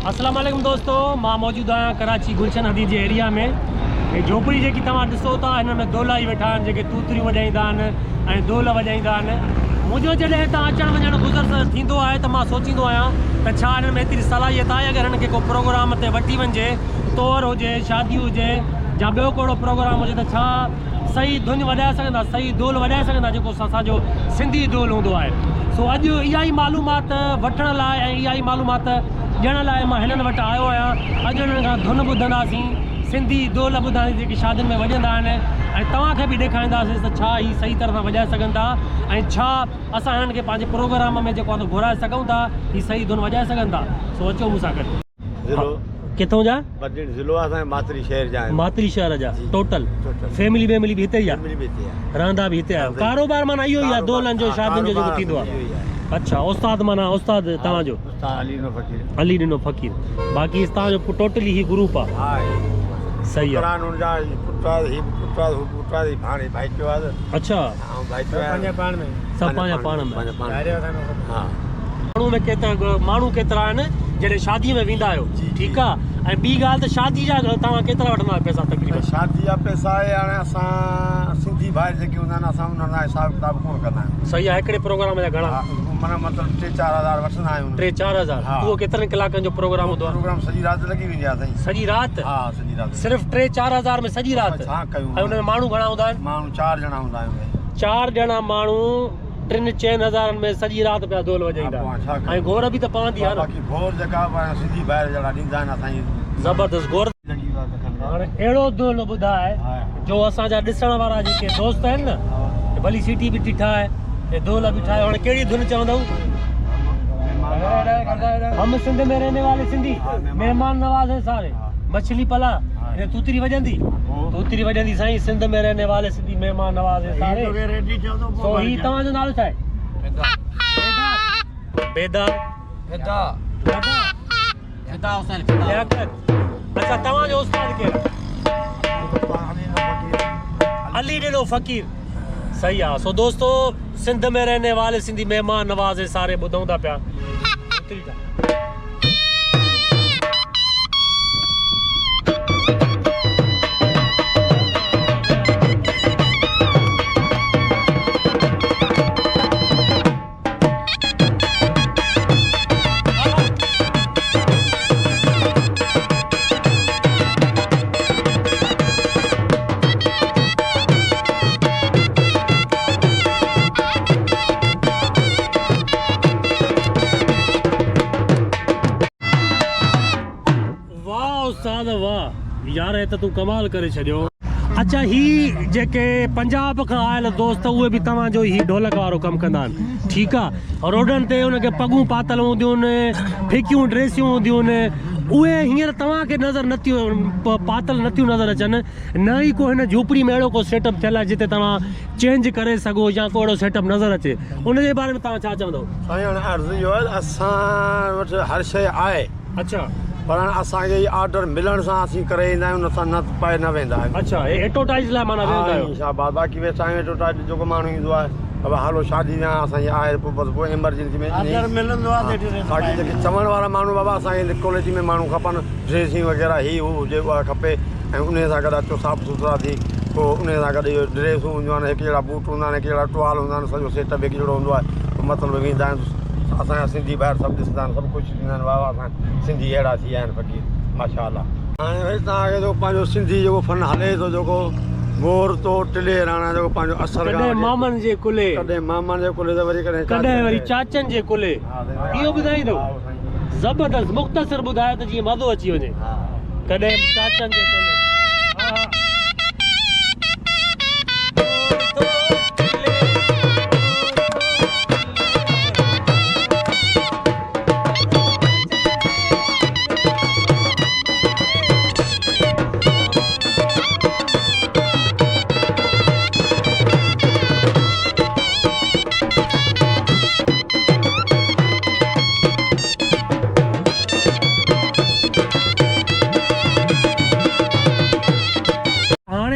अस्सलाम वालेकुम दोस्तों, मां मौजूद आहियां कराची गुलशन हदी जे एरिया में। झोपड़ी जेकी तव्हां ॾिसो था, हिन में दोला ई वेठा आहिनि जेके तूतरियूं वॼाईंदा आहिनि ऐं दोल वॼाईंदा आहिनि। मुंहिंजो जॾहिं हितां अचणु वञणु गुज़र थींदो आहे त मां सोचींदो आहियां त छा हिननि में एतिरी सलाहियत आहे अगरि हिननि खे को प्रोग्राम ते वठी वञे, तौर हुजे, शादी हुजे या ॿियो कहिड़ो प्रोग्राम हुजे त छा सही धुन वॼाए सघंदा, सही दोल वॼाए सघंदा जेको असांजो सिंधी दोल हूंदो आहे। सो अॼु इहा ई मालूमात वठण लाइ ऐं इहा ई मालूमात ॾियण लाइ मां हिननि वटि आयो आहियां। अॼु हिननि खां धुन ॿुधंदासीं, सिंधी दोल ॿुधंदासीं जेकी शादियुनि में वॼंदा आहिनि ऐं तव्हांखे बि ॾेखारींदासीं त छा ही सही तरह सां वॼाए सघनि था ऐं छा असां हिननि खे पंहिंजे प्रोग्राम में जेको आहे घुराए सघूं था, ही सही धुन वॼाए सघनि था। सो अचो मूंसां गॾु। किथों जा? ज़िलो आहे मातरी शहर जा। मातरी शहर जा टोटल फैमिली भी हिते ई आहे, रहंदा बि हिते आहियो। कारोबार माना इहो ई आहे दोलनि जो, शादियुनि जो जेको थींदो आहे। अच्छा, उस्ताद माना उस्ताद तव्हांजो अली ॾिनो फ़कीर। बाक़ी तव्हांजो टोटली ही ग्रुप आहे। सही आहे। अच्छा, सब पंहिंजा पाण में। माण्हू केतिरा आहिनि जॾहिं शादीअ में वेंदा आहियो? ठीकु आहे। ऐं ॿी ॻाल्हि त शादी जा तव्हां केतिरा वठंदा आहियो पैसा तक़रीबन? शादी जा पैसा आहे हाणे असां सिंधी भाई जेके हूंदा आहिनि असां उन्हनि लाइ हिसाब किताब कोन कंदा आहियूं। सही आहे। हिकिड़े प्रोग्राम जा घणा माना मतिलबु 3-4 हज़ार वठंदा आहियूं। 3-4 हज़ार। उहो केतिरनि कलाकनि जो प्रोग्राम हूंदो आहे? प्रोग्राम सॼी राति लॻी वेंदी आहे साईं। सॼी राति? हा, सॼी राति। सिर्फ़ु 3-4 हज़ार में सॼी राति? छा कयूं। ऐं हुन में माण्हू घणा हूंदा आहिनि? माण्हू 4 ॼणा हूंदा आहियूं। 4 ॼणा माण्हू 3-4 हज़ारनि में सॼी राति पिया दोल वॼाईंदा ऐं घोर बि त पवंदी आहे न। बाक़ी घोर जेका सिंधी ॿाहिरि जहिड़ा ॾींदा आहिनि असांजी ज़बरदस्त घोर। हाणे अहिड़ो दोल ॿुधाए जो असांजा ॾिसण वारा जेके दोस्त आहिनि न, भली सीटी बि ॾिठा आहे, दोल बि ठाहे। हाणे कहिड़ी धुन चवंदव? हम सिंध में रहने वाले सिंधी मेहमान नवाज है सारे, मछली पला तूतरी वॼंदी, तूतरी वॼंदी साईं। सिंध में रहने वाले सिंधी मेहमान नवाज है सारे। सो ही तव्हांजो नालो छा आहे? बेदा। अच्छा, तव्हांजो उस्ताद केरु? अली ॾिनो फ़कीर। सही आहे। सो दोस्तो, सिंध में रहने वाले सिंधी मेहमान नवाज है सारे ॿुधूं था पिया। वाह यार, हे त तूं कमाल करे छॾियो। अच्छा, ही जेके पंजाब खां आयल दोस्त उहे बि तव्हांजो ही ढोलक वारो कमु कंदा आहिनि? ठीकु आहे। रोडनि ते उनखे पगूं पातल हूंदियूं आहिनि, फिकियूं ड्रेसियूं हूंदियूं आहिनि, उहे हींअर तव्हांखे नज़र नथियूं पातल नथियूं नज़र अचनि। न ई को हिन झोपड़ी में अहिड़ो को सेटअप थियल आहे जिते तव्हां चेंज करे सघो या को अहिड़ो सेटअप नज़र अचे, उनजे बारे में तव्हां छा चवंदव? साईं, हाणे अर्ज़ु इहो आहे असां वटि हर शइ आहे। अच्छा, पर असांखे ऑर्डर मिलण सां असीं करे ईंदा आहियूं, नथा न पाए न वेंदा आहियूं। अच्छा, एडवर्टाइज़ लाइ माना वेंदा आहियो? शाबाश। बाक़ी वेठा आहियूं एडवर्टाइज़ जेको माण्हू ईंदो आहे, अब हलो शादी में असांजी आहे, पोइ एमरजेंसी में ऑर्डर मिलंदो आहे। बाक़ी जेके चवण वारा माण्हू बाबा असांखे क्वालिटी में माण्हू खपनि, ड्रेसियूं वग़ैरह ही हू हुजे उहा खपे ऐं उन सां गॾु अचो साफ़ु सुथरा थी। पोइ उन सां गॾु इहो ड्रेसूं हूंदियूं आहिनि, हिकु जहिड़ा बूट हूंदा आहिनि, हिकु जहिड़ा टुवाल हूंदा आहिनि, सॼो सेटअप हिकु जहिड़ो हूंदो आहे। पोइ मतिलबु वेंदा आहिनि असांजा सिंधी ॿाहिरि सभु ॾिसंदा आहिनि, सभु ख़ुशि थींदा आहिनि, वाह वाह असां सिंधी अहिड़ा थी विया आहिनि फ़क़ीर, माशाअल्लाह। हाणे वरी तव्हांखे जेको पंहिंजो सिंधी जेको फन हले थो, जेको गोर तो टिले राणा जेको पंहिंजो असर, कॾहिं मामनि जे कुले, कॾहिं मामनि जे कुले त वरी कॾहिं वरी चाचनि जे कुले, इहो ॿुधाईंदो? ज़बरदस्त मुख़्तसिर ॿुधायो त जीअं मज़ो अची वञे। कॾहिं चाचनि जे कुले।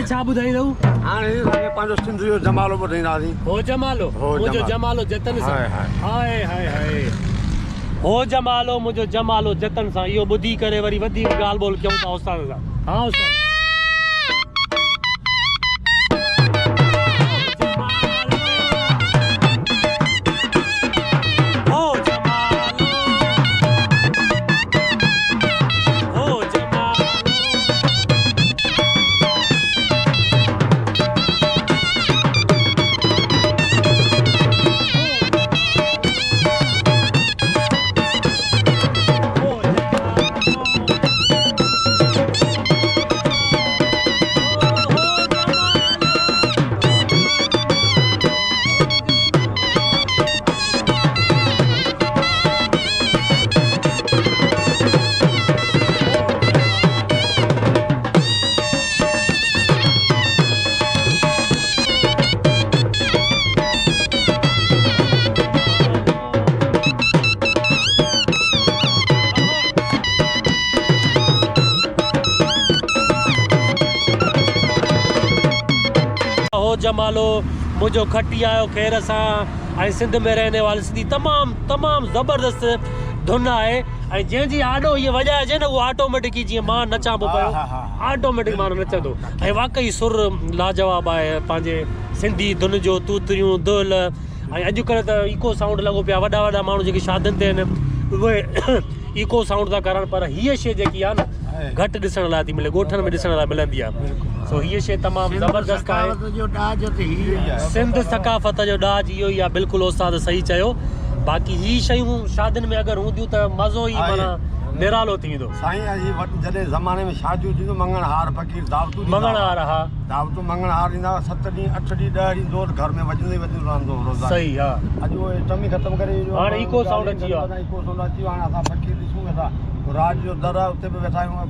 छा ॿुधाईंदव? हाणे पंहिंजो सिंध जो जमालो ॿुधाईंदासीं। हो जमालो, मुंहिंजो जमालो जतन सां। हाय हाय हाय। हो जमालो मुझो जमालो जतन सां इहो ॿुधी करे वरी वधीक ॻाल्हि ॿोल कयूं था उस्ताद सां। हाँ उस्ताद हो जमालो मुझो खटी आयो खैर सां ऐं सिंध में रहने वाले सिंधी तमामु ज़बरदस्त धुन आहे ऐं जंहिंजी आॾो इहे वॼाइजे न उहो ऑटोमेटिक जीअं मां नचां पियो पियो ऑटोमेटिक माण्हू नचंदो ऐं वाक़ई सुर लाजवाब आहे पंहिंजे सिंधी धुन जो तूतरियूं धोल ऐं अॼुकल्ह त इको साउंड लॻो पिया वॾा माण्हू जेके शादियुनि ते आहिनि उहे इको साउंड था करनि पर हीअ शइ जेकी आहे न घटि ॾिसण लाइ थी मिले ॻोठनि में ॾिसण लाइ मिलंदी आहे सो हीअ शइ तमामु ज़बरदस्त आहे सिंध सकाफ़त जो ॾाज इहो ई आहे बिल्कुलु उस्ताद सही चयो बाक़ी ही शयूं शादियुनि में अगरि हूंदियूं त मज़ो ई माना निरालो थी वेंदो साईं जी जॾहिं ज़माने में शादियूं थींदियूं मंगणहार फ़क़ीर दावतूं मंगणहार हा दावतूं मंगणहार ईंदा 7 ॾींहं 8 ॾींहं 10 ॾींहं दोर घर में वॼंदो ई रहंदो रोज़ाना सही हा अॼु उहो टमी ख़तमु करे हाणे इको साउंड अची वियो इको साउंड अची वियो हाणे असां फ़क़ीर ॾिसूं था रात जो दर उते बि वेठा आहियूं